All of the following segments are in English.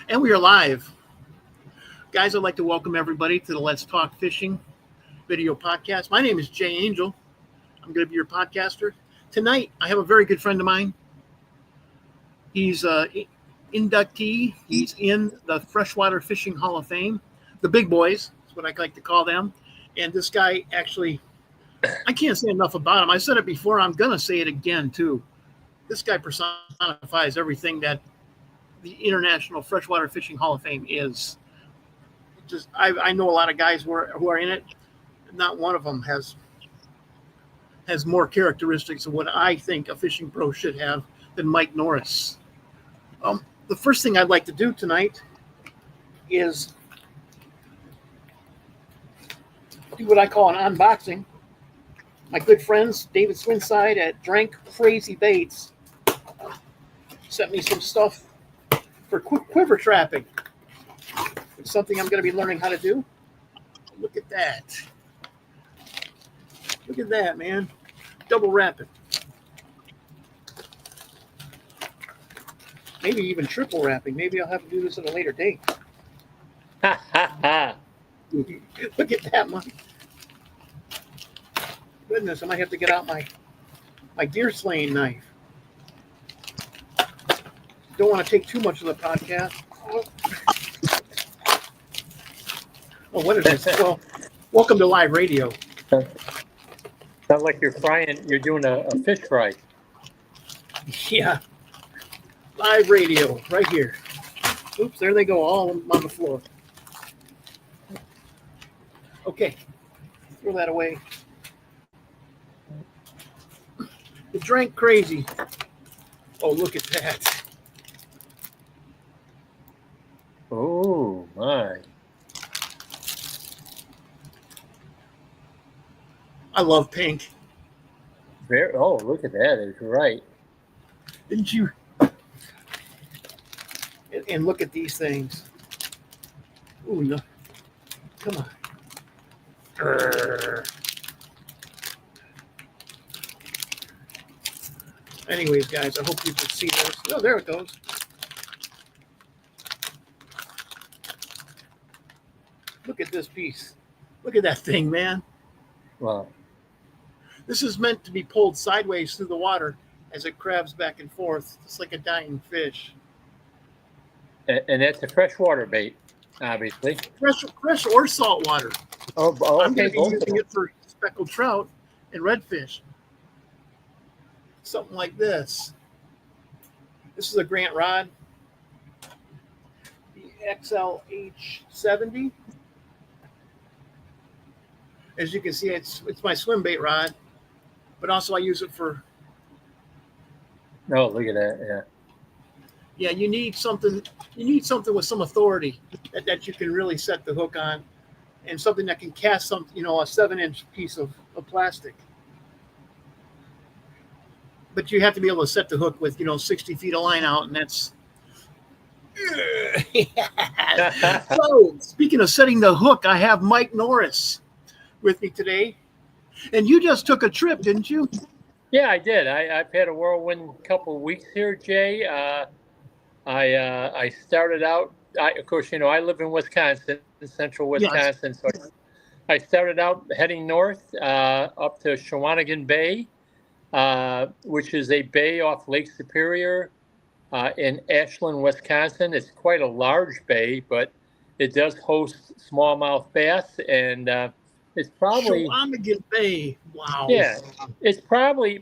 And we are live. Guys, I'd like to welcome everybody to the Let's Talk Fishing video podcast. My name is Jay Angel. I'm going to be your podcaster. Tonight, I have a very good friend of mine. He's an inductee. He's in the Freshwater Fishing Hall of Fame. The big boys is what I like to call them. And this guy actually, I can't say enough about him. I said it before. I'm going to say it again, too. This guy personifies everything that the International Freshwater Fishing Hall of Fame is. Just I know a lot of guys who are in it. Not one of them has more characteristics of what I think a fishing pro should have than Mike Norris. The first thing I'd like to do tonight is do what I call an unboxing. My good friends David Swinside at Drank Crazy Baits sent me some stuff for quiver trapping. It's something I'm going to be learning how to do. Look at that. Look at that, man. Double wrapping. Maybe even triple wrapping. Maybe I'll have to do this at a later date. Look at that, man. Goodness, I might have to get out my deer slaying knife. Don't want to take too much of the podcast. Oh, what is this? Well, welcome to live radio. Sounds like you're doing a fish fry. Yeah. Live radio right here. Oops, there they go, all on the floor. Okay. Throw that away. The Drank Crazy. Oh, look at that. Oh, my. I love pink. Look at that. It's right. Didn't you? And look at these things. Ooh, no. Come on. Anyways, guys, I hope you can see this. Oh, there it goes. Look at this piece. Look at that thing, man. Wow. This is meant to be pulled sideways through the water as it crabs back and forth. It's like a dying fish. And that's a freshwater bait, obviously. Fresh or salt water. Oh, okay. I'm going to be using it for speckled trout and redfish. Something like this. This is a Grant rod. The XLH70. As you can see, it's my swim bait rod, but also I use it for. Oh, look at that! Yeah. Yeah, you need something. You need something with some authority that you can really set the hook on, and something that can cast a 7-inch piece of plastic. But you have to be able to set the hook with 60 feet of line out, and that's. So, speaking of setting the hook, I have Mike Norris with me today, and you just took a trip, didn't you? Yeah, I did. I've had a whirlwind couple of weeks here, Jay. I started out. Of course, I live in Wisconsin, central Wisconsin. Yes. So I started out heading north up to Shawanigan Bay, which is a bay off Lake Superior in Ashland, Wisconsin. It's quite a large bay, but it does host smallmouth bass, and it's probably Shawanigan Bay. Wow. Yeah, it's probably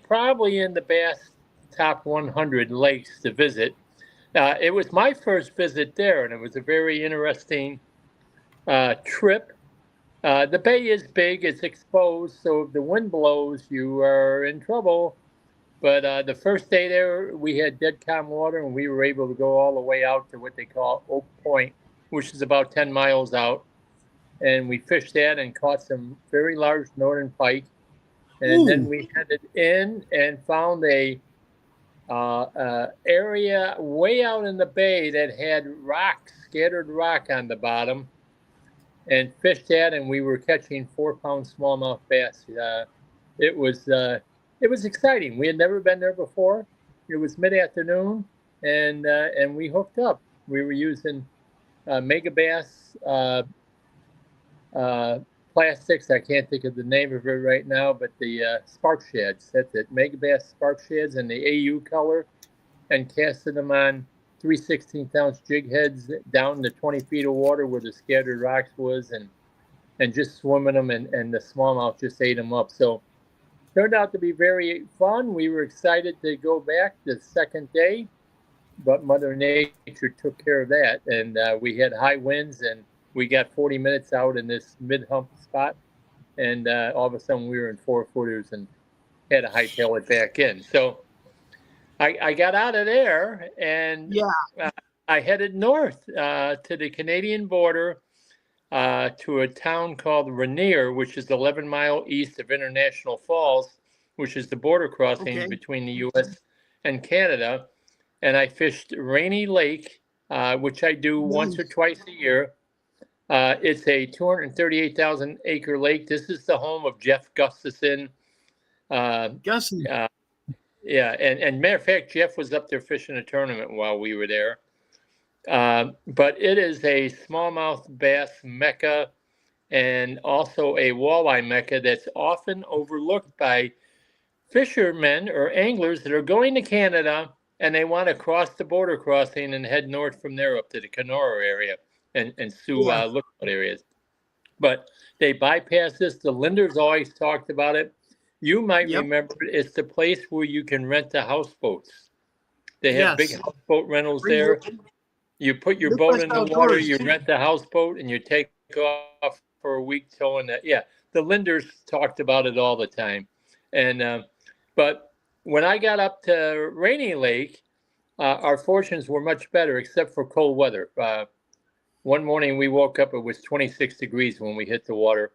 in the bass top 100 lakes to visit. It was my first visit there, and it was a very interesting trip. The bay is big; it's exposed, so if the wind blows, you are in trouble. But the first day there, we had dead calm water, and we were able to go all the way out to what they call Oak Point, which is about 10 miles out. And we fished that and caught some very large northern pike. And then we headed in and found a area way out in the bay that had scattered rock on the bottom, and fished that, and we were catching 4-pound smallmouth bass. It was exciting. We had never been there before. It was mid-afternoon, and we hooked up. we were using Megabass plastics. I can't think of the name of it right now, but the spark sheds. That's it. Megabass spark sheds in the AU color, and casting them on 3/16-ounce jig heads down to 20 feet of water where the scattered rocks was, and just swimming them, and the smallmouth just ate them up. So turned out to be very fun. We were excited to go back the second day, but Mother Nature took care of that, and we had high winds, and we got 40 minutes out in this mid-hump spot, and all of a sudden we were in 4-footers and had to hightail it back in. So I got out of there, and I headed north to the Canadian border, to a town called Rainier, which is 11 miles east of International Falls, which is the border crossing between the U.S. and Canada. And I fished Rainy Lake, which I do once or twice a year. It's a 238,000 acre lake. This is the home of Jeff Gustafson. Yeah, and matter of fact, Jeff was up there fishing a tournament while we were there. But it is a smallmouth bass mecca, and also a walleye mecca that's often overlooked by fishermen or anglers that are going to Canada, and they want to cross the border crossing and head north from there up to the Kenora area and Sioux Lookout areas. But they bypass this. The Linders always talked about it. You might remember it's the place where you can rent the houseboats. They have big houseboat rentals there. You put your boat in the water, you rent the houseboat, and you take off for a week towing that. Yeah, the Linders talked about it all the time. And but when I got up to Rainy Lake, our fortunes were much better, except for cold weather. One morning we woke up, it was 26 degrees when we hit the water.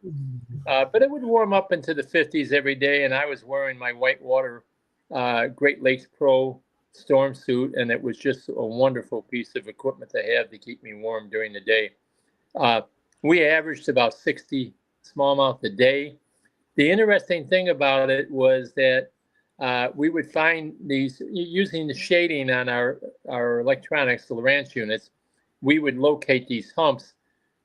But it would warm up into the 50s every day, and I was wearing my whitewater Great Lakes Pro storm suit, and it was just a wonderful piece of equipment to have to keep me warm during the day. We averaged about 60 smallmouth a day. The interesting thing about it was that we would find these, using the shading on our electronics, the Lowrance units, we would locate these humps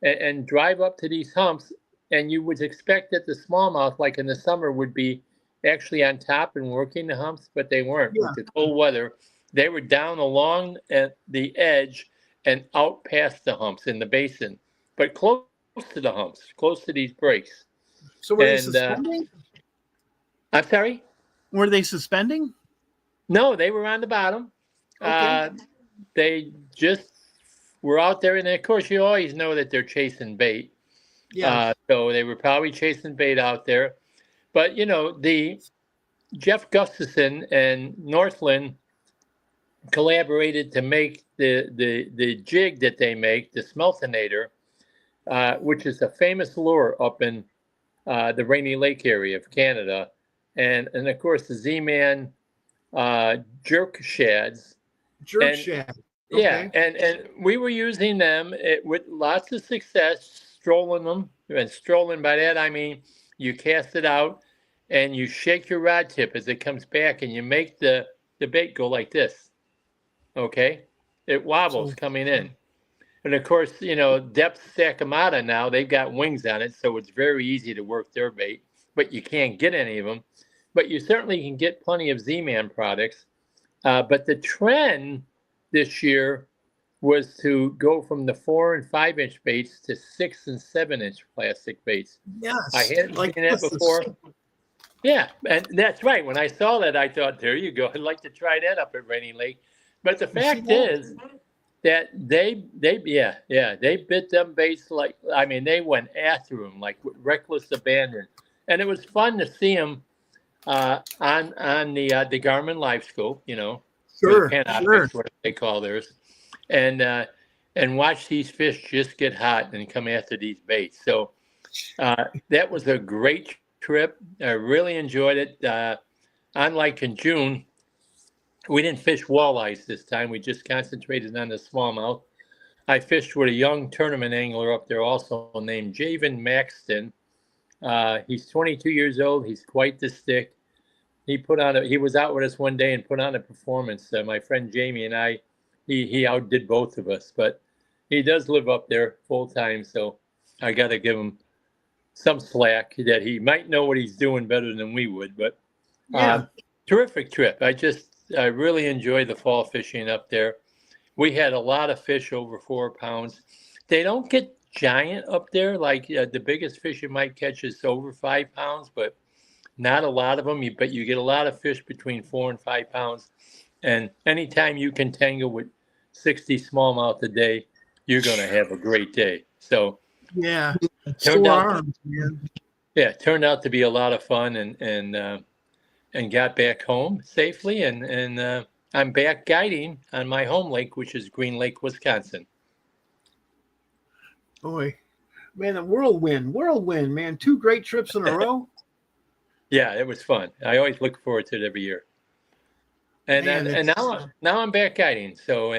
and drive up to these humps, and you would expect that the smallmouth, like in the summer, would be actually on top and working the humps, but they weren't. With the cold weather, they were down along at the edge and out past the humps in the basin, but close to the humps, close to these breaks. So were they suspending? I'm sorry? Were they suspending? No, they were on the bottom. They just were out there, and of course you always know that they're chasing bait. So they were probably chasing bait out there. But you know, the Jeff Gustafson and Northland collaborated to make the jig that they make, the Smeltinator, which is a famous lure up in the Rainy Lake area of Canada, and of course the Z-Man jerk shads. Yeah, and we were using them with lots of success, strolling them. And strolling, by that I mean you cast it out and you shake your rod tip as it comes back, and you make the bait go like this. Okay? It wobbles coming in. And of course, you know, Depth Sakamata now, they've got wings on it, so it's very easy to work their bait, but you can't get any of them. But you certainly can get plenty of Z-Man products. But the trend this year was to go from the 4 and 5 inch baits to 6 and 7 inch plastic baits. Yes, I hadn't seen that before. Yeah, and that's right. When I saw that, I thought, there you go. I'd like to try that up at Rainy Lake. But the fact is that they bit them baits like, I mean, they went after them like with reckless abandon. And it was fun to see them on the Garmin Live Scope, you know, what they call theirs, and watch these fish just get hot and come after these baits. So that was a great trip. I really enjoyed it. Unlike in June, we didn't fish walleyes this time. We just concentrated on the smallmouth. I fished with a young tournament angler up there also named Javen Maxton. He's 22 years old. He's quite the stick. He was out with us one day and put on a performance. My friend Jamie and I, he outdid both of us, but he does live up there full time, so I got to give him some slack that he might know what he's doing better than we would. But Yeah. terrific trip. I really enjoy the fall fishing up there. We had a lot of fish over 4 pounds. They don't get giant up there. Like the biggest fish you might catch is over 5 pounds, but not a lot of them. But you get a lot of fish between 4 and 5 pounds. And anytime you can tangle with 60 smallmouth a day, you're going to have a great day. So Yeah. turned Sore out, arms, man. yeah, turned out to be a lot of fun, and got back home safely, and I'm back guiding on my home lake, which is Green Lake, Wisconsin. Boy, man, a whirlwind, man. 2 great trips in a row. Yeah, it was fun. I always look forward to it every year. And Man, and now I'm back guiding. So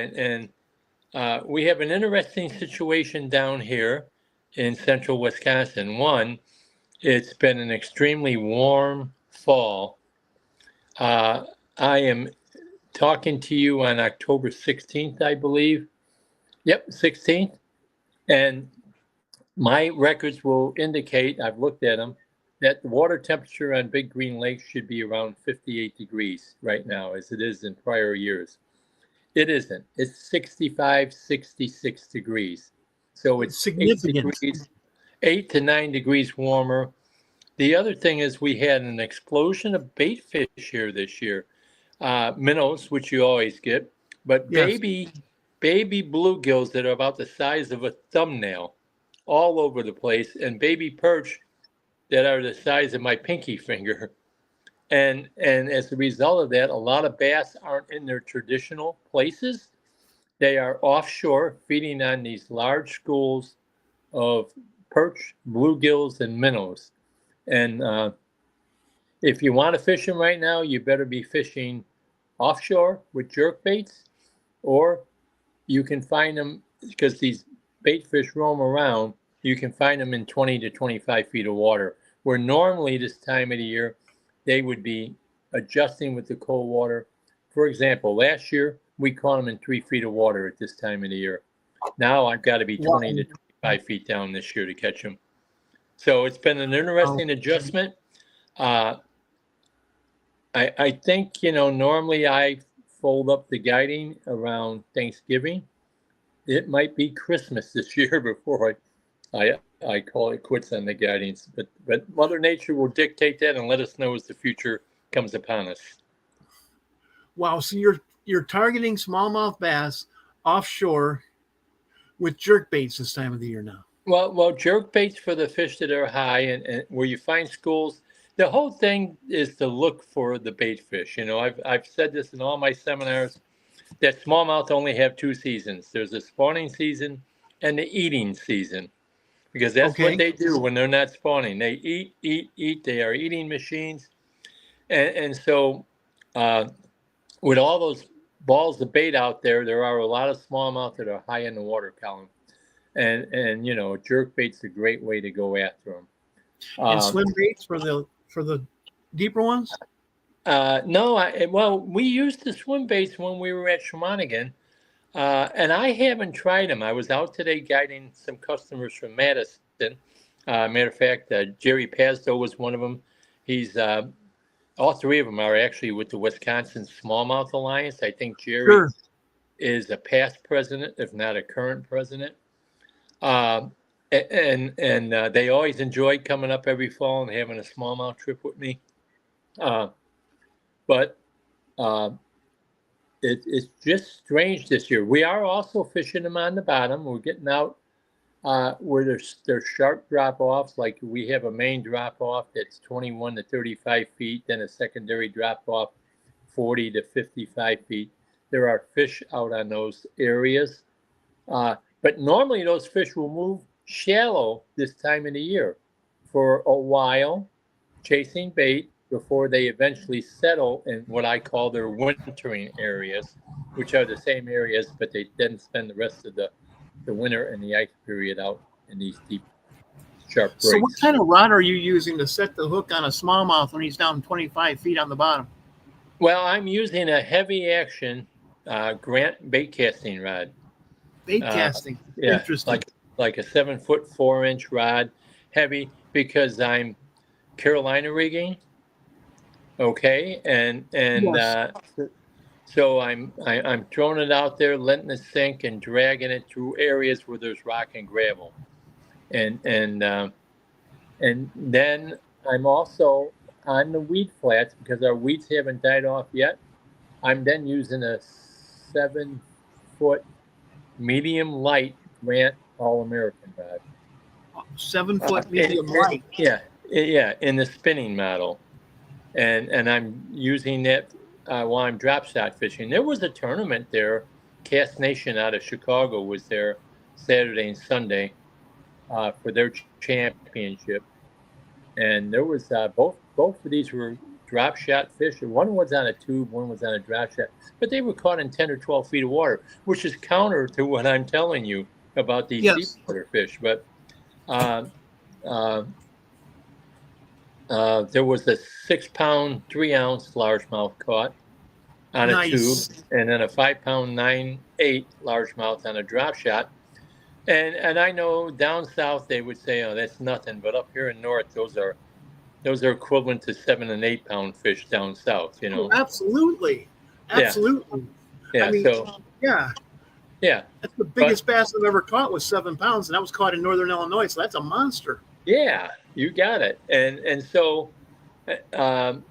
we have an interesting situation down here in central Wisconsin. One, it's been an extremely warm fall. I am talking to you on October 16th, I believe. Yep, 16th. And my records will indicate, I've looked at them, that the water temperature on Big Green Lake should be around 58 degrees right now, as it is in prior years. It isn't. It's 65, 66 degrees. So it's significant. 8 to 9 degrees warmer. The other thing is we had an explosion of bait fish here this year. Minnows, which you always get, but Yes. baby bluegills that are about the size of a thumbnail all over the place, and baby perch that are the size of my pinky finger. And as a result of that, a lot of bass aren't in their traditional places. They are offshore feeding on these large schools of perch, bluegills, and minnows. And if you want to fish them right now, you better be fishing offshore with jerk baits, or you can find them, because these bait fish roam around, you can find them in 20 to 25 feet of water, where normally this time of the year, they would be adjusting with the cold water. For example, last year, we caught them in 3 feet of water at this time of the year. Now I've got to be 20 to 25 feet down this year to catch them. So it's been an interesting adjustment. I think, normally I fold up the guiding around Thanksgiving. It might be Christmas this year before I call it quits on the guidings. But Mother Nature will dictate that and let us know as the future comes upon us. Wow. So you're targeting smallmouth bass offshore with jerk baits this time of the year now. Well, jerk baits for the fish that are high and where you find schools. The whole thing is to look for the bait fish. I've said this in all my seminars, that smallmouth only have 2 seasons. There's the spawning season and the eating season, because that's what they do when they're not spawning. They eat. They are eating machines. And so with all those balls of bait out there, there are a lot of smallmouth that are high in the water column. And jerk bait's a great way to go after them. And swim baits for the deeper ones? No, we used the swim baits when we were at Shawinigan, and I haven't tried them. I was out today guiding some customers from Madison. Matter of fact, Jerry Pazdo was one of them. He's all 3 of them are actually with the Wisconsin Smallmouth Alliance. I think Jerry is a past president, if not a current president. And they always enjoyed coming up every fall and having a smallmouth trip with me. But it's just strange this year. We are also fishing them on the bottom. We're getting out where there's sharp drop-offs. Like we have a main drop-off that's 21 to 35 feet, then a secondary drop-off 40 to 55 feet. There are fish out on those areas. But normally those fish will move shallow this time of the year for a while, chasing bait, before they eventually settle in what I call their wintering areas, which are the same areas, but they then spend the rest of the winter and the ice period out in these deep, sharp breaks. So what kind of rod are you using to set the hook on a smallmouth when he's down 25 feet on the bottom? Well, I'm using a heavy action Grant bait casting rod. Bait Uh, casting. yeah, Interesting. like a 7 foot 4 inch rod, heavy because I'm Carolina rigging. Okay, and Yes. so I'm throwing it out there, letting it sink, and dragging it through areas where there's rock and gravel, and and uh, and then I'm also on the weed flats because our weeds haven't died off yet. I'm then using a 7 foot medium light Grant All American rod. 7 foot medium light. Yeah, in the spinning model, and I'm using that while I'm drop shot fishing. There was a tournament there. Cast Nation out of Chicago was there Saturday and Sunday for their championship, and there was both of these were drop shot fish. One was on a tube, one was on a drop shot, but they were caught in 10 or 12 feet of water, which is counter to what I'm telling you about these deep Yes. water fish. But uh, uh, there was a 6 pound, 3 ounce largemouth caught on a Nice. tube, and then a 5 pound, 9/8 largemouth on a drop shot. And I know down south they would say, "Oh, that's nothing," but up here in north, those are equivalent to 7 and 8 pound fish down south. You Oh, know? absolutely. Yeah, Absolutely. I yeah. mean, So yeah, yeah, that's the but biggest bass I've ever caught was 7 pounds, and that was caught in northern Illinois. So that's a monster. yeah, you got it. And so, um,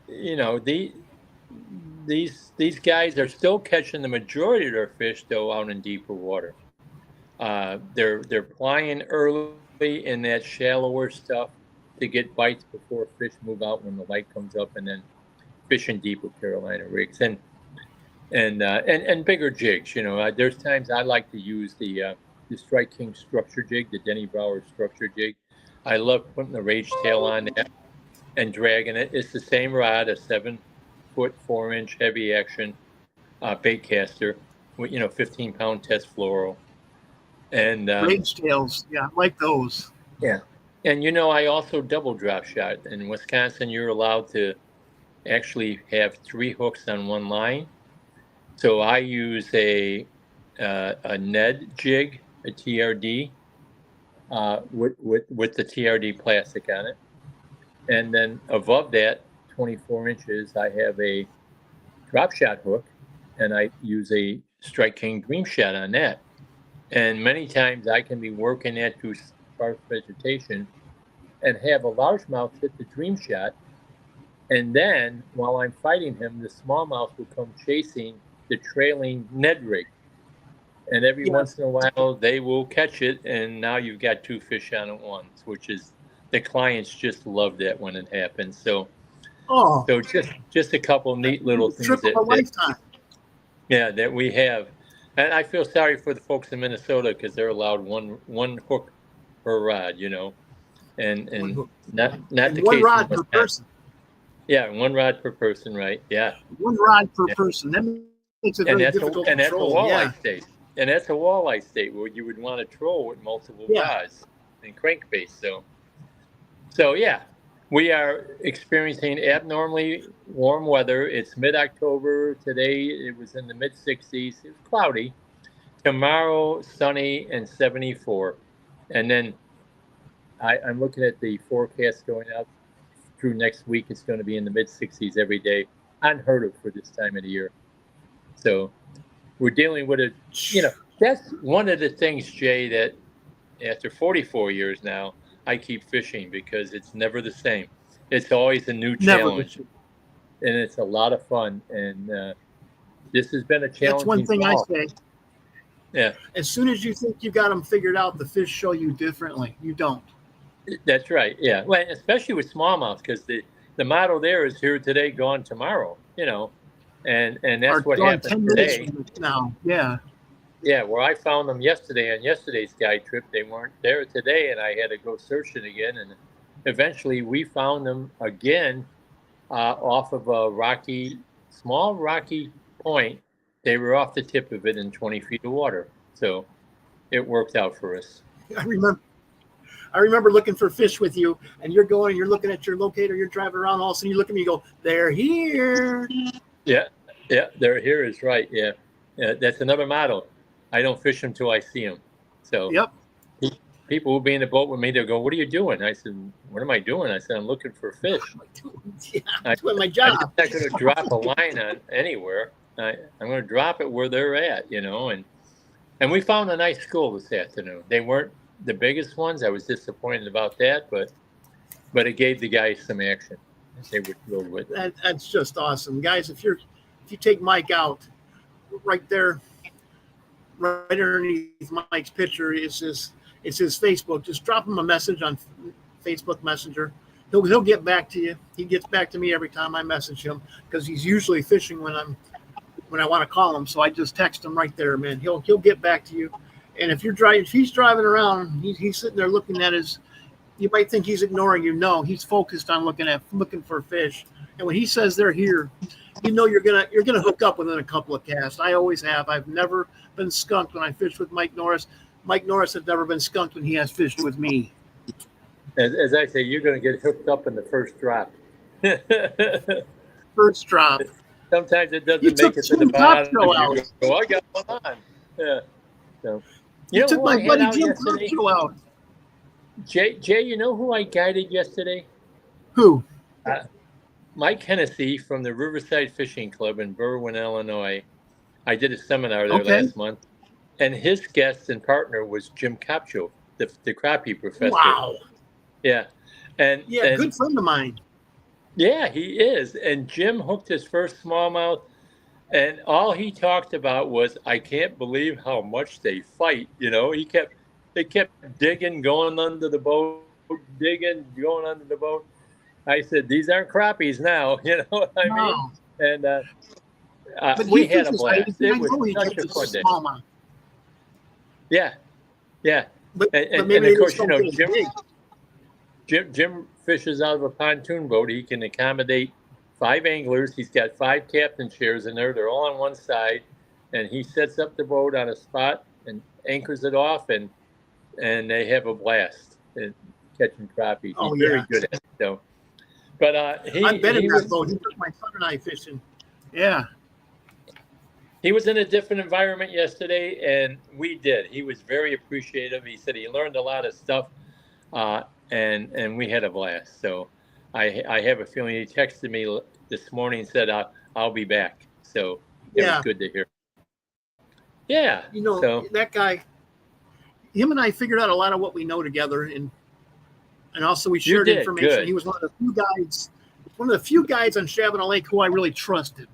you know, these guys are still catching the majority of their fish though out in deeper water. They're plying early in that shallower stuff to get bites before fish move out when the light comes up, and then fishing deep with Carolina rigs and bigger jigs. You know, there's times I like to use the Strike King structure jig, the Denny Brower structure jig. I love putting the rage tail on that and dragging it. It's the same rod, a 7 foot 4 inch heavy action bait caster with 15 pound test fluoro. And Rage tails. Yeah, I like those. yeah, and I also double drop shot. In Wisconsin, you're allowed to actually have 3 hooks on one line. So I use a Ned jig, a TRD, with the TRD plastic on it, and then above that, 24 inches, I have a drop shot hook, and I use a Strike King Dream Shot on that. And many times I can be working that through sparse vegetation and have a largemouth hit the Dream Shot, and then while I'm fighting him, the smallmouth will come chasing the trailing Ned rig. And every Yes. once in a while, they will catch it, and now you've got two fish on at once, which is the clients just love that when it happens. So, Oh, so just a couple neat little things trip of a lifetime. that we have. And I feel sorry for the folks in Minnesota because they're allowed one hook per rod, and One and hook. not And the one case in rod per Wisconsin. person. Yeah, one rod per person, right? Yeah. One rod per Yeah. person. That makes it And very that's difficult to a control. walleye Yeah. state. And that's a walleye state where you would want to troll with multiple Yeah. rods and crankbait. So yeah, we are experiencing abnormally warm weather. It's mid-October today. It was in the mid-60s. It was cloudy. Tomorrow, sunny and 74. And then I'm looking at the forecast going out through next week. It's going to be in the mid-60s every day. Unheard of for this time of the year. So we're dealing with that's one of the things, Jay, that after 44 years now, I keep fishing because it's never the same. It's always a new Never. challenge, and it's a lot of fun. And this has been a That's one challenging thing fall. I say. Yeah, As soon as you think you got them figured out, the fish show you differently. You don't. that's right. Yeah, well, especially with smallmouth, because the model there is here today, gone tomorrow. And that's Or what gone happened 10 today. minutes now. Yeah. Yeah, where I found them yesterday on yesterday's guide trip, they weren't there today, and I had to go searching again. And eventually, we found them again off of a small rocky point. They were off the tip of it in 20 feet of water, so it worked out for us. I remember looking for fish with you, and you're going and you're looking at your locator, you're driving around, all of a sudden you look at me and you go, they're here. Yeah, Yeah, they're here is right. Yeah. That's another motto. I don't fish them till I see them. So Yep. people will be in the boat with me. They'll go, "What are you doing?" I said, "What am I doing?" I said, "I'm looking for fish. Yeah, I, I'm doing my I'm just job. not going to drop a line on anywhere. I'm going to drop it where they're at, And we found a nice school this afternoon. They weren't the biggest ones. I was disappointed about that, but it gave the guys some action. They were thrilled with it. That's just awesome, guys. If you take Mike out, right there, right underneath Mike's picture is his Facebook. Just drop him a message on Facebook Messenger. He'll get back to you. He gets back to me every time I message him because he's usually fishing when I want to call him. So I just text him right there, man. He'll get back to you. And if he's driving around, he's sitting there looking at his. You might think he's ignoring you. No, he's focused on looking for fish. And when he says they're here, you're gonna hook up within a couple of casts. I always have. I've never been skunked when I fished with Mike Norris. Mike Norris has never been skunked when he has fished with me. As I say, you're going to get hooked up in the first drop. First drop. Sometimes it doesn't make it to the bottom. You go, I got one on. Yeah. So, you took my buddy Jim Concho out. Jay, you know who I guided yesterday? Who? Mike Hennessy from the Riverside Fishing Club in Berwyn, Illinois. I did a seminar there last month, and his guest and partner was Jim Capcho, the crappie professor. Wow. Yeah. And good friend of mine. Yeah, he is. And Jim hooked his first smallmouth, and all he talked about was, I can't believe how much they fight. They kept digging, going under the boat, digging, going under the boat. I said, these aren't crappies now. You know what I mean? And we had a blast. It was such a fun day. Yeah, yeah. And of course, Jim fishes out of a pontoon boat. He can accommodate 5 anglers. He's got 5 captain chairs in there. They're all on one side, and he sets up the boat on a spot and anchors it off, and they have a blast catching crappies. He's very good at it. So, but I've been in that boat. He took my son and I fishing. Yeah. He was in a different environment yesterday, and we did. He was very appreciative. He said he learned a lot of stuff, and we had a blast. So I have a feeling he texted me this morning and said, I'll be back. So it was good to hear. Yeah. That guy, him and I figured out a lot of what we know together, and also we shared information. Good. He was one of the few guys on Shabana Lake who I really trusted.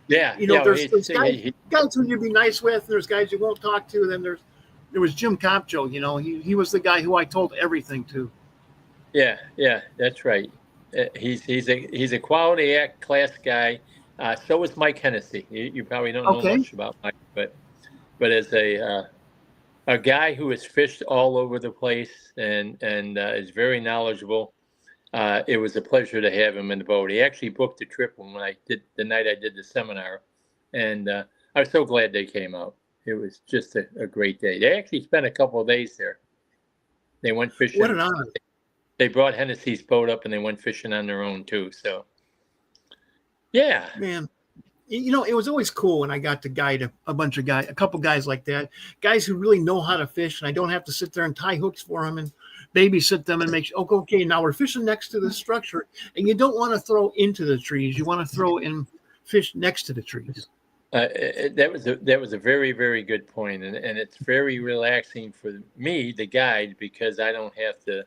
Yeah. There's guys who you'd be nice with, and there's guys you won't talk to. Then there was Jim Capcho. He was the guy who I told everything to. Yeah, that's right. He's a quality act class guy. So is Mike Hennessy. You probably don't know much about Mike, but as a guy who has fished all over the place and is very knowledgeable. It was a pleasure to have him in the boat. He actually booked a trip the night I did the seminar, and I was so glad they came out. It was just a great day. They actually spent a couple of days there. They went fishing. What an honor. They brought Hennessy's boat up, and they went fishing on their own too. So, yeah, man. It was always cool when I got to guide a couple guys like that, guys who really know how to fish, and I don't have to sit there and tie hooks for them and babysit them and make sure, okay, now we're fishing next to the structure, and you don't want to throw into the trees. You want to throw in fish next to the trees. That was a very, very good point, and it's very relaxing for me, the guide, because I don't have to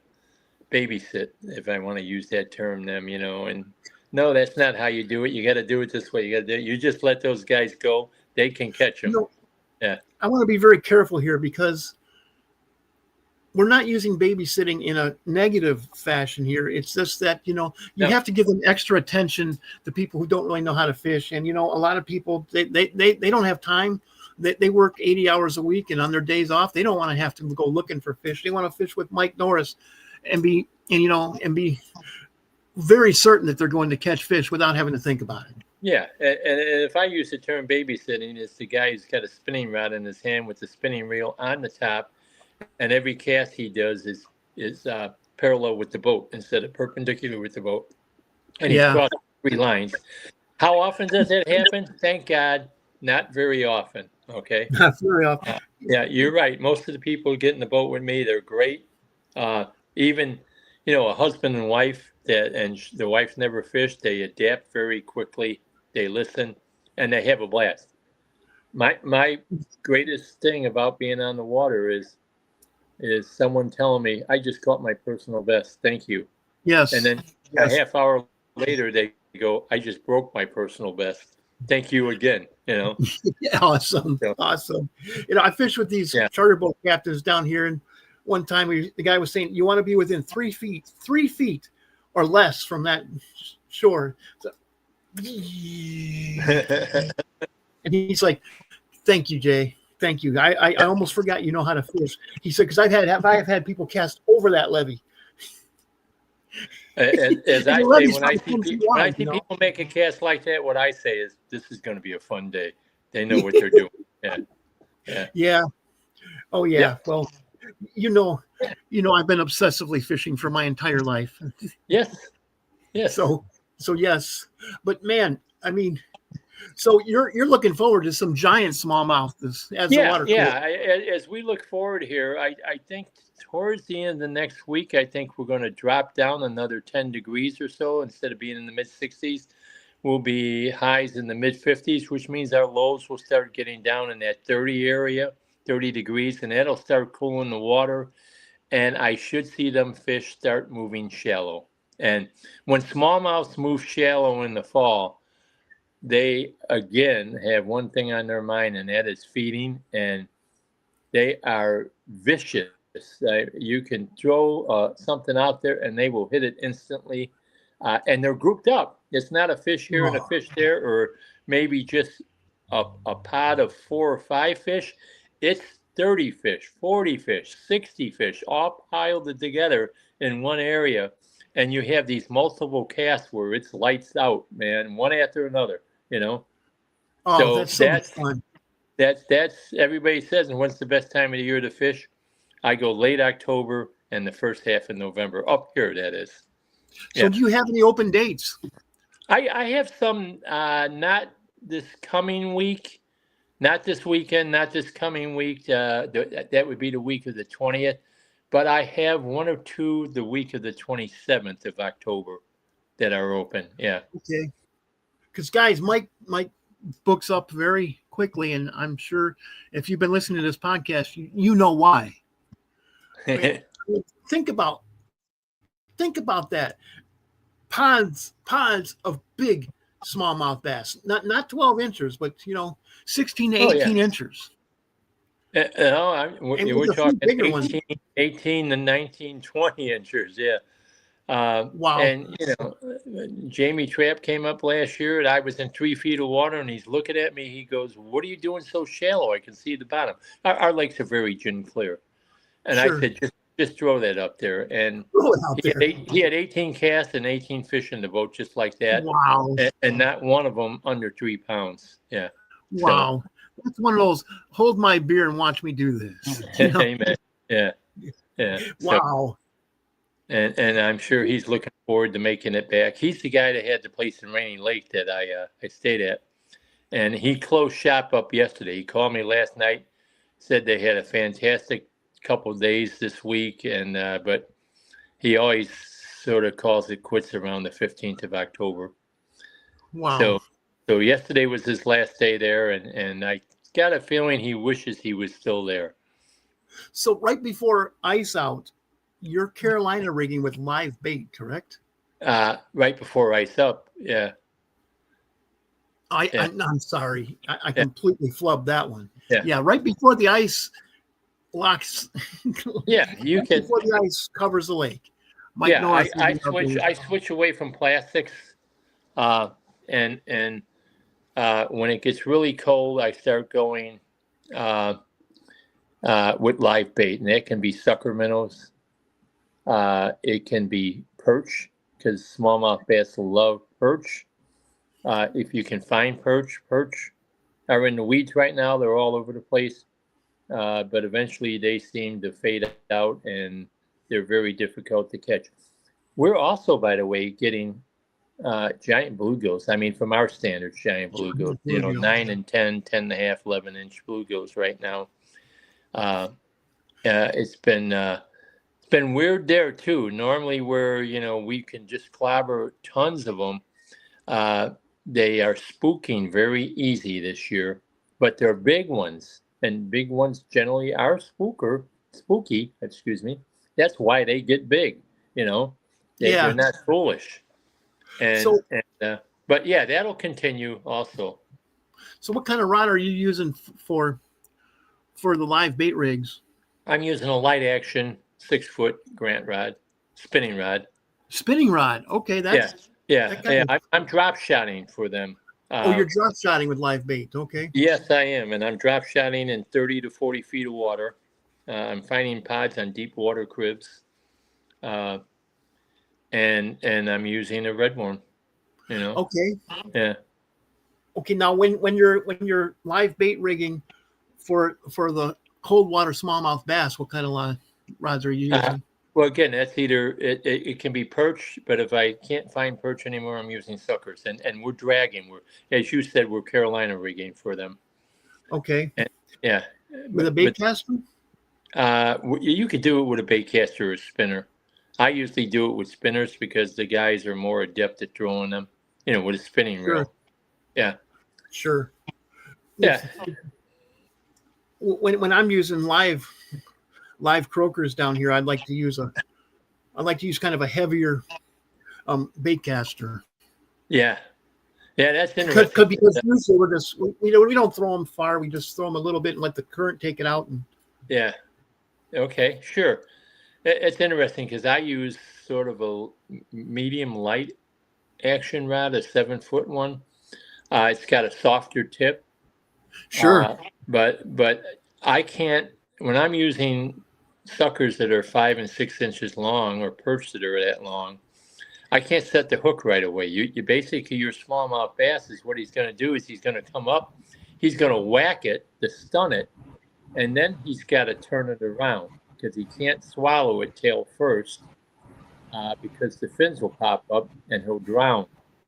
babysit, if I want to use that term, them, and no, that's not how you do it. You got to do it this way. You just let those guys go. They can catch them. Yeah. I want to be very careful here because we're not using babysitting in a negative fashion here. It's just that, you have to give them extra attention to people who don't really know how to fish. And, a lot of people, they don't have time. They work 80 hours a week, and on their days off, they don't want to have to go looking for fish. They want to fish with Mike Norris and be very certain that they're going to catch fish without having to think about it. Yeah, and if I use the term babysitting, it's the guy who's got a spinning rod in his hand with the spinning reel on the top, and every cast he does is parallel with the boat instead of perpendicular with the boat, and he's crossing 3 lines. How often does it happen? Thank God, not very often. Okay. Not very often. Yeah, you're right. Most of the people who get in the boat with me, they're great. Even, a husband and wife and the wife never fished. They adapt very quickly. They listen, and they have a blast. My greatest thing about being on the water is someone telling me, I just caught my personal best. Thank you. And Yes. then a Yes. half hour later, they go, I just broke my personal best. Thank you again. Yeah, awesome. So, Awesome. I fish with these yeah. charter boat captains down here, and one time the guy was saying, you want to be within 3 feet or less from that shore. So, and he's like, thank you, Jay. Thank you. I almost forgot you know how to fish. He said, because I've had people cast over that levee. As And I the say, levee's when I like see 10 feet when I wide, see people make a cast like that, what I say is, "This is going to be a fun day." They know what they're doing. Yeah, yeah, Yeah. Oh yeah. yep, Well, you know, I've been obsessively fishing for my entire life. yes, yes. So yes. But man, I mean, so you're looking forward to some giant smallmouth as the Yeah, water cools. yeah. As we look forward here, I think towards the end of the next week, I think we're going to drop down another 10 degrees or so. Instead of being in the mid 60s, we'll be highs in the mid 50s, which means our lows will start getting down in that 30 area, 30 degrees, and that'll start cooling the water. And I should see them fish start moving shallow. And when smallmouths move shallow in the fall, they again have one thing on their mind, and that is feeding. And they are vicious. You can throw something out there, and they will hit it instantly. And they're grouped up. It's not a fish here and a Oh, fish there, or maybe just a pod of 4 or 5 fish. It's 30 fish, 40 fish, 60 fish, all piled together in one area. And you have these multiple casts where it's lights out, man, one after another, you know. oh, So that's so much that's fun. that's everybody says. And when's the best time of the year to fish? I go late October and the first half of November. Up here, that is. So Yeah, do you have any open dates? I have some. Not this coming week, not this weekend, not this coming week. That would be the week of the 20th. But I have one or two the week of the 27th of October that are open. Yeah. Okay. Because guys, Mike books up very quickly, and I'm sure if you've been listening to this podcast, you know why. I mean, think about that. Pods of big smallmouth bass, not 12 inches, but 16 to Oh yeah. 18 inches, No, and we're with a few talking bigger ones. 18 to 19, 20 inches. Yeah. Wow. And Jamie Trapp came up last year, and I was in 3 feet of water, and he's looking at me. He goes, "What are you doing so shallow? I can see the bottom." Our lakes are very gin clear, and I Sure. said, "Just throw that up there." And Throw it out he had there. he had 18 casts and 18 fish in the boat, just like that, Wow. and not one of them under 3 pounds. Yeah. So, Wow. That's one of those hold my beer and watch me do this. amen. Yeah. Yeah. So. Wow. And I'm sure he's looking forward to making it back. He's the guy that had the place in Rainy Lake that I stayed at, and he closed shop up yesterday. He called me last night, said they had a fantastic couple of days this week, and but he always sort of calls it quits around the 15th of October. Wow. So so yesterday was his last day there, and I got a feeling he wishes he was still there. So right before ice out, you're Carolina rigging with live bait, correct? Right before ice up, yeah, yeah, I'm sorry. I yeah, completely flubbed that one. yeah. Yeah, right before the ice locks, Yeah, you right can. before the ice covers the lake. Mike Yeah, Norris. I switch away from plastics, and when it gets really cold, I start going uh, with live bait, and that can be sucker minnows. It can be perch because smallmouth bass love perch. If you can find perch are in the weeds right now. They're all over the place, but eventually they seem to fade out, and they're very difficult to catch. We're also, by the way, getting giant bluegills. I mean, from our standards, giant bluegills, 9 and 10, 10 and a half, 11-inch bluegills right now. It's been weird there too. Normally where, we can just clobber tons of them. They are spooking very easy this year, but they're big ones, and big ones generally are spooky, excuse me. That's why they get big, they're not foolish. But yeah, that'll continue also. So what kind of rod are you using for the live bait rigs? I'm using a light action 6-foot Grant rod, spinning rod. Spinning rod. Okay, I'm drop shotting for them. You're drop shotting with live bait. Okay. Yes, I am, and I'm drop shotting in 30 to 40 feet of water. I'm finding pods on deep water cribs, and I'm using a red worm. Okay. Yeah. Okay. Now, when you're live bait rigging for the cold water smallmouth bass, what kind of rods are you using? Well, again, that's either it can be perch, but if I can't find perch anymore, I'm using suckers, and we're dragging. As you said, we're Carolina rigging for them. Okay. Yeah. With a bait caster? You could do it with a bait caster or a spinner. I usually do it with spinners because the guys are more adept at throwing them, with a spinning reel. Yeah. Sure. Yeah. When I'm using live croakers down here, I'd like to use kind of a heavier bait caster. Yeah. Yeah, that's interesting. Because usually we don't throw them far. We just throw them a little bit and let the current take it out. Yeah. Okay, sure. It's interesting because I use sort of a medium light action rod, a 7-foot one. It's got a softer tip. Sure. But I can't, when I'm using suckers that are 5 and 6 inches long or perch that are that long, I can't set the hook right away. You basically, your smallmouth bass is what he's going to do is he's going to come up, he's going to whack it to stun it, and then he's got to turn it around because he can't swallow it tail first because the fins will pop up and he'll drown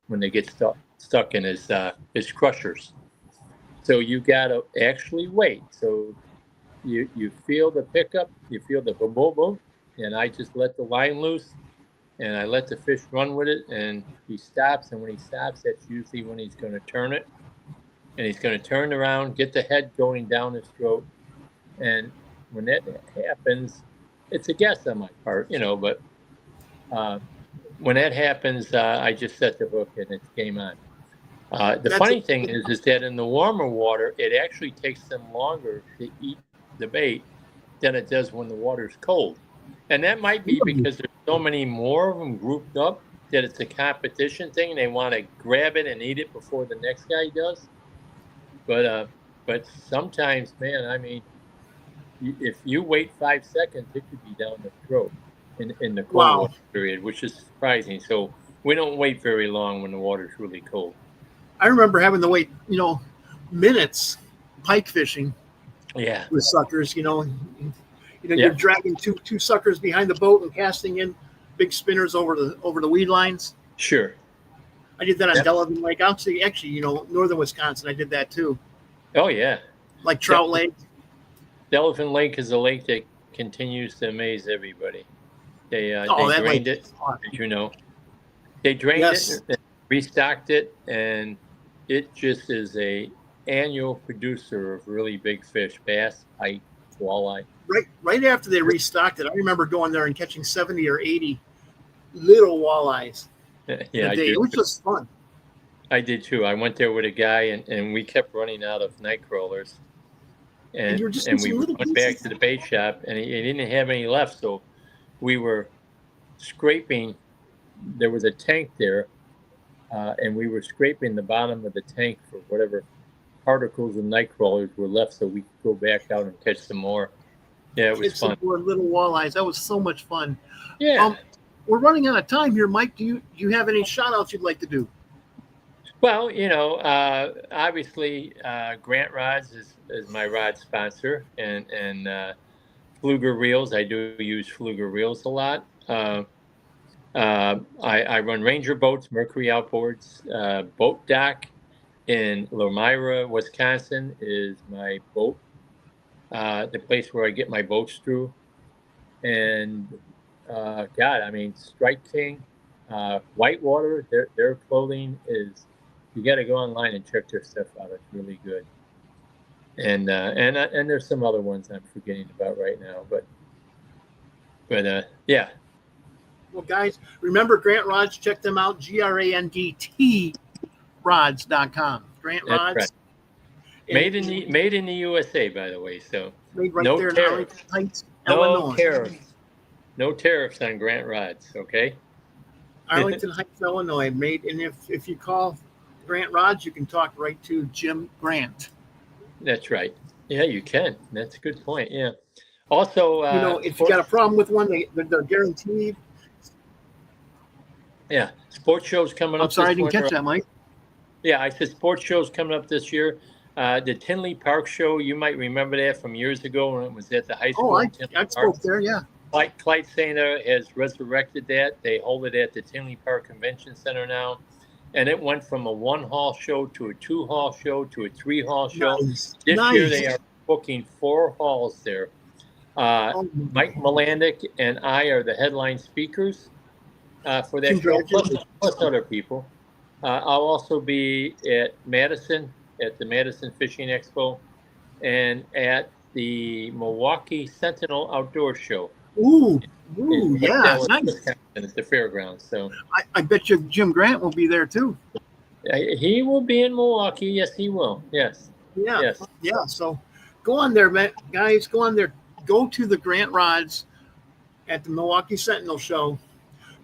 when they get stuck in his crushers. So you got to actually wait. So you feel the pickup, you feel the boom, boom, boom, and I just let the line loose, and I let the fish run with it, and he stops, and when he stops, that's usually when he's going to turn it, and he's going to turn around, get the head going down his throat, and when that happens, it's a guess on my part, but when that happens, I just set the hook, and it's game on. The funny thing is that in the warmer water, it actually takes them longer to eat the bait than it does when the water's cold. And that might be because there's so many more of them grouped up that it's a competition thing. They want to grab it and eat it before the next guy does. But sometimes, man, I mean, if you wait 5 seconds, it could be down the throat in the cold water period, which is surprising. So we don't wait very long when the water's really cold. I remember having to wait, minutes pike fishing. Yeah. With suckers, you're dragging two suckers behind the boat and casting in big spinners over the weed lines. Sure. I did that on Delavan Lake. Actually, northern Wisconsin, I did that too. Oh yeah. Like Trout Lake. Delavan Lake is a lake that continues to amaze everybody. They drained it, as you know. They drained it, and restocked it, and it just is a annual producer of really big fish, bass, pike, walleye. Right after they restocked it, I remember going there and catching 70 or 80 little walleyes. Yeah, it was just fun. I did too. I went there with a guy, and we kept running out of night crawlers. And we went back to the bait shop, and he didn't have any left, so we were scraping. There was a tank there, and we were scraping the bottom of the tank for whatever particles and night crawlers were left, so we could go back out and catch some more. Yeah, it was fun. Some more little walleyes. That was so much fun. Yeah. We're running out of time here, Mike. Do you have any shout outs you'd like to do? Well, obviously, Grant Rods is my rod sponsor, and Fluger reels. I do use Fluger reels a lot. I run Ranger boats, Mercury outboards, boat dock in Lomira, Wisconsin is my boat, the place where I get my boats through. And God, I mean, Strike King, Whitewater, their clothing is, you got to go online and check their stuff out. It's really good. And there's some other ones I'm forgetting about right now, but yeah. Well, guys, remember Grant Rods. Check them out. GRANDT rods.com. Grant That's Rods. right. Made in the USA, by the way. So Made right no there in tariffs. Arlington Heights, No Illinois. tariffs. No tariffs on Grant Rods. Okay. Arlington Heights, Illinois. Made, and if you call Grant Rods, you can talk right to Jim Grant. That's right. Yeah, you can. That's a good point. Yeah. Also, if you got a problem with one, they're guaranteed. Yeah, sports shows coming up. I'm sorry, I didn't catch that, Mike. Yeah, I said sports shows coming up this year. The Tinley Park show, you might remember that from years ago when it was at the high school. I spoke there, yeah. Clyde Sainer has resurrected that. They hold it at the Tinley Park Convention Center now. And it went from a 1-hall show to a 2-hall show to a 3-hall show. Nice. This year they are booking 4 halls there. Mike Melandic and I are the headline speakers for that show, plus other people. I'll also be at Madison, at the Madison Fishing Expo, and at the Milwaukee Sentinel Outdoor Show. Ooh, yeah, nice. Wisconsin, at the fairgrounds. So I bet you Jim Grant will be there too. He will be in Milwaukee. Yes, he will. Yes. Yeah. Yes. Yeah. So go on there, man. Guys. Go on there. Go to the Grant Rods at the Milwaukee Sentinel Show.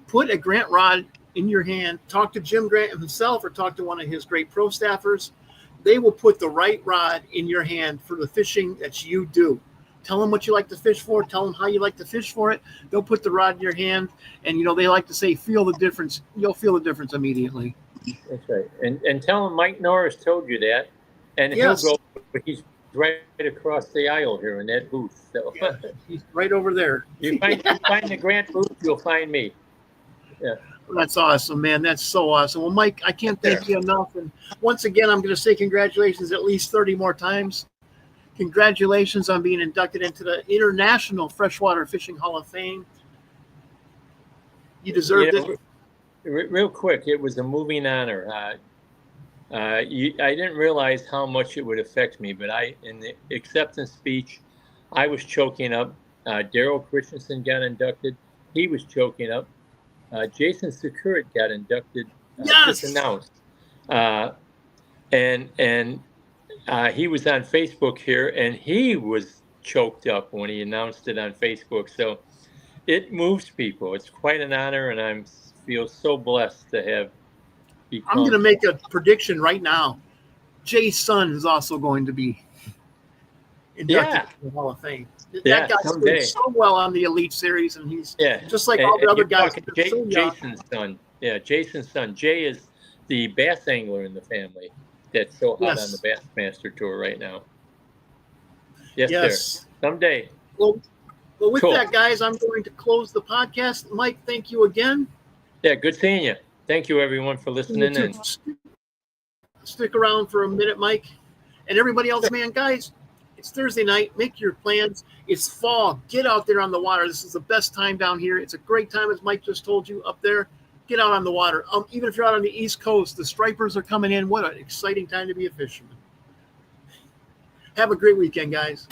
Put a Grant rod in your hand. Talk to Jim Grant himself or talk to one of his great pro staffers. They will put the right rod in your hand for the fishing that you do. Tell them what you like to fish for. Tell them how you like to fish for it. They'll put the rod in your hand. And, they like to say, feel the difference. You'll feel the difference immediately. That's right. And tell them Mike Norris told you that. And he'll go, but he's right across the aisle here in that booth. So yeah, he's right over there. You find the Grant booth, you'll find me. Yeah. That's awesome, man. That's so awesome. Well, Mike, I can't thank you enough. And once again, I'm going to say congratulations at least 30 more times. Congratulations on being inducted into the International Freshwater Fishing Hall of Fame. You deserved it. Real quick, it was a moving honor. I didn't realize how much it would affect me, but in the acceptance speech, I was choking up. Daryl Christensen got inducted. He was choking up. Jason Securit got inducted. Yes. Just announced. And he was on Facebook here, and he was choked up when he announced it on Facebook. So it moves people. It's quite an honor, and I feel so blessed to have become. I'm going to make a prediction right now. Jay's son is also going to be inducted into the Hall of Fame. That guy's doing so well on the Elite Series, and he's just like all the other guys. Jason's son. Yeah, Jason's son. Jay is the bass angler in the family that's so hot on the Bassmaster Tour right now. Yes, sir. Someday. Well, with that, guys, I'm going to close the podcast. Mike, thank you again. Yeah, good seeing you. Thank you, everyone, for listening in. Stick around for a minute, Mike. And everybody else, man, guys, it's Thursday night. Make your plans. It's fall. Get out there on the water. This is the best time down here. It's a great time, as Mike just told you, up there. Get out on the water. Even if you're out on the East Coast, the stripers are coming in. What an exciting time to be a fisherman. Have a great weekend, guys.